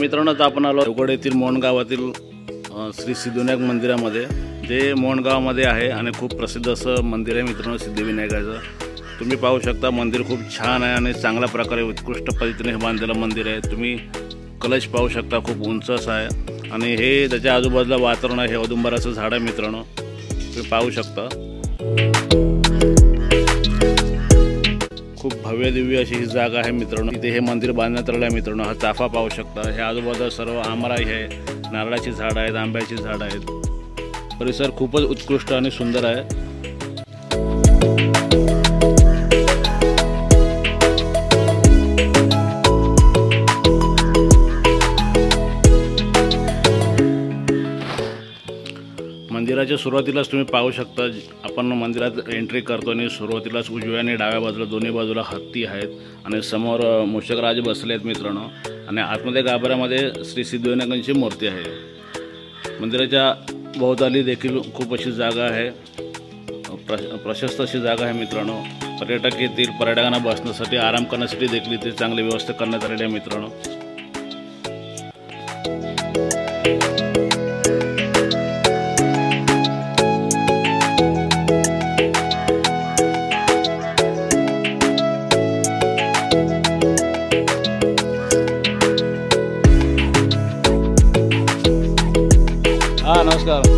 मित्रांनो, आपण आलो देवगड येथील मोहन गावातील श्री सिद्धिविनायक मंदिरामध्ये, जे मोहन गावामध्ये आहे आणि खूप प्रसिद्ध असं मंदिर आहे मित्रांनो सिद्धिविनायकाचं। तुम्ही पाहू शकता मंदिर खूप छान आहे आणि चांगल्या प्रकारे उत्कृष्ट पद्धतीने बांधलेलं मंदिर आहे। तुम्ही कलश पाहू शकता, खूप उंच असं आहे आणि हे त्याच्या आजूबाजूला वातावरण आहे, औदुंबराचं झाड आहे मित्रांनो, तुम्ही पाहू शकता। खूप भव्य दिव्य अशी ही जागा आहे मित्रांनो। इथे हे मंदिर बांधण्यात आलं आहे मित्रांनो। हा चाफा पाहू शकता, हे आजूबाजूला सर्व आमराई आहे, नारळाची झाडं आहेत, आंब्याची झाडं आहेत। परिसर खूपच उत्कृष्ट आणि सुंदर आहे। मंदिराच्या सुरुवातीलाच तुम्ही पाहू शकता, आपण मंदिरात एंट्री करतो आणि सुरुवातीलाच उजव्या आणि डाव्या बाजूला दोन्ही बाजूला हत्ती आहेत आणि समोर मूषकराज बसले आहेत मित्रांनो। आणि आतमध्ये गाभाऱ्यामध्ये श्री सिद्धिविनायकांची मूर्ती आहे। मंदिराच्या भोवताली देखील खूप अशी जागा आहे, प्रशस्त अशी जागा आहे मित्रांनो। पर्यटक येथील पर्यटकांना बसण्यासाठी, आराम करण्यासाठी देखील इथे चांगली व्यवस्था करण्यात आलेली आहे मित्रांनो। नमस्कार।